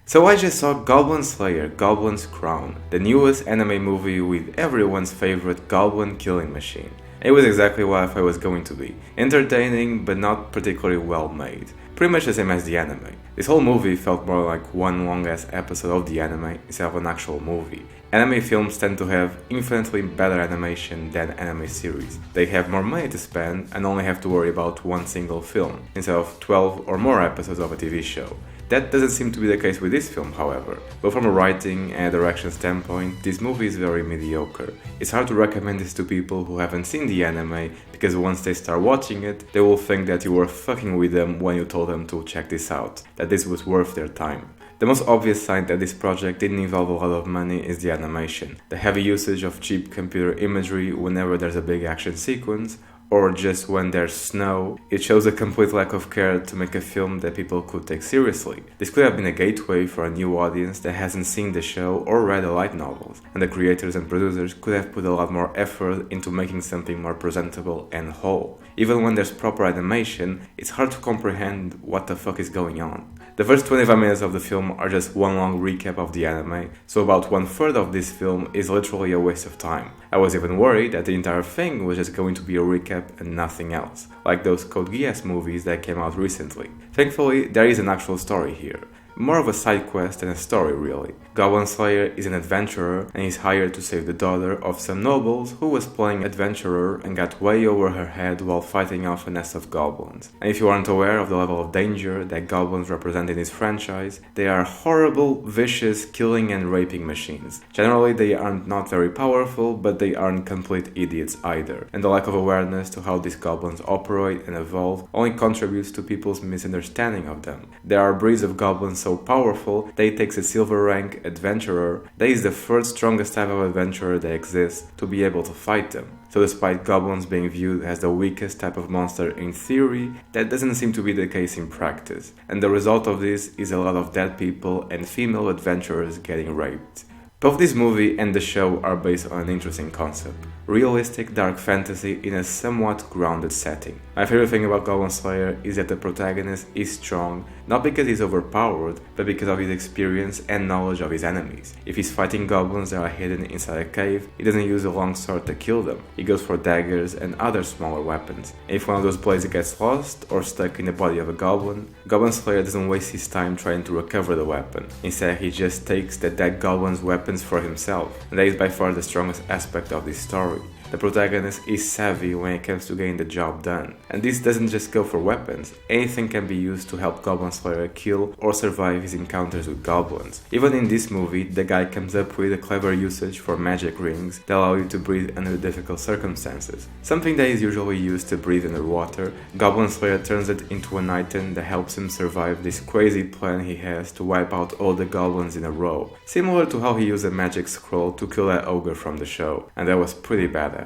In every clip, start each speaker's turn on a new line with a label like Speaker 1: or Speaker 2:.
Speaker 1: So I just saw Goblin Slayer, Goblin's Crown, the newest anime movie with everyone's favorite goblin killing machine. It was exactly what I thought it was going to be. Entertaining, but not particularly well made. Pretty much the same as the anime. This whole movie felt more like one long-ass episode of the anime instead of an actual movie. Anime films tend to have infinitely better animation than anime series. They have more money to spend and only have to worry about one single film, instead of 12 or more episodes of a TV show. That doesn't seem to be the case with this film, however. But from a writing and direction standpoint, this movie is very mediocre. It's hard to recommend this to people who haven't seen the anime, because once they start watching it, they will think that you were fucking with them when you told them to check this out, that this was worth their time. The most obvious sign that this project didn't involve a lot of money is the animation. The heavy usage of cheap computer imagery whenever there's a big action sequence, or just when there's snow. It shows a complete lack of care to make a film that people could take seriously. This could have been a gateway for a new audience that hasn't seen the show or read the light novels, and the creators and producers could have put a lot more effort into making something more presentable and whole. Even when there's proper animation, it's hard to comprehend what the fuck is going on. The first 25 minutes of the film are just one long recap of the anime, so about 1/3 of this film is literally a waste of time. I was even worried that the entire thing was just going to be a recap and nothing else, like those Code Geass movies that came out recently. Thankfully, there is an actual story here. More of a side quest than a story, really. Goblin Slayer is an adventurer and is hired to save the daughter of some nobles who was playing adventurer and got way over her head while fighting off a nest of goblins. And if you aren't aware of the level of danger that goblins represent in this franchise, they are horrible, vicious, killing and raping machines. Generally, they aren't not very powerful, but they aren't complete idiots either. And the lack of awareness to how these goblins operate and evolve only contributes to people's misunderstanding of them. There are breeds of goblins so powerful that it takes a silver rank adventurer that is the third strongest type of adventurer that exists to be able to fight them. So despite goblins being viewed as the weakest type of monster in theory, that doesn't seem to be the case in practice. And the result of this is a lot of dead people and female adventurers getting raped. Both this movie and the show are based on an interesting concept. Realistic dark fantasy in a somewhat grounded setting. My favorite thing about Goblin Slayer is that the protagonist is strong, not because he's overpowered, but because of his experience and knowledge of his enemies. If he's fighting goblins that are hidden inside a cave, he doesn't use a long sword to kill them. He goes for daggers and other smaller weapons. And if one of those blades gets lost or stuck in the body of a goblin, Goblin Slayer doesn't waste his time trying to recover the weapon. Instead, he just takes the dead goblin's weapons for himself, and that is by far the strongest aspect of this story. The protagonist is savvy when it comes to getting the job done. And this doesn't just go for weapons, anything can be used to help Goblin Slayer kill or survive his encounters with goblins. Even in this movie, the guy comes up with a clever usage for magic rings that allow you to breathe under difficult circumstances. Something that is usually used to breathe underwater, Goblin Slayer turns it into an item that helps him survive this crazy plan he has to wipe out all the goblins in a row. Similar to how he used a magic scroll to kill that ogre from the show, and that was pretty badass.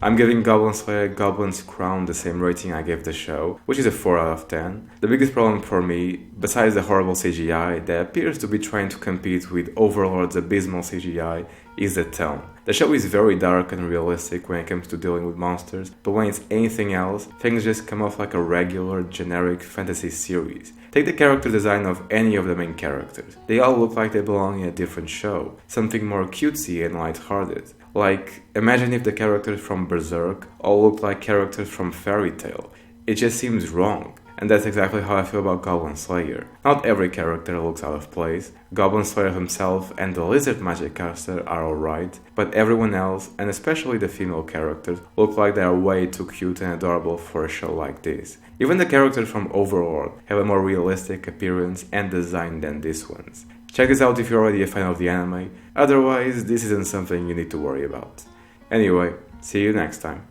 Speaker 1: I'm giving Goblin Slayer Goblin's Crown the same rating I gave the show, which is a 4 out of 10. The biggest problem for me, besides the horrible CGI that appears to be trying to compete with Overlord's abysmal CGI, is the tone. The show is very dark and realistic when it comes to dealing with monsters, but when it's anything else, things just come off like a regular, generic fantasy series. Take the character design of any of the main characters. They all look like they belong in a different show, something more cutesy and lighthearted. Like, imagine if the characters from Berserk all looked like characters from Fairy Tail. It just seems wrong. And that's exactly how I feel about Goblin Slayer. Not every character looks out of place. Goblin Slayer himself and the lizard magic caster are alright, but everyone else, and especially the female characters, look like they are way too cute and adorable for a show like this. Even the characters from Overlord have a more realistic appearance and design than these ones. Check this out if you're already a fan of the anime, otherwise this isn't something you need to worry about. Anyway, see you next time.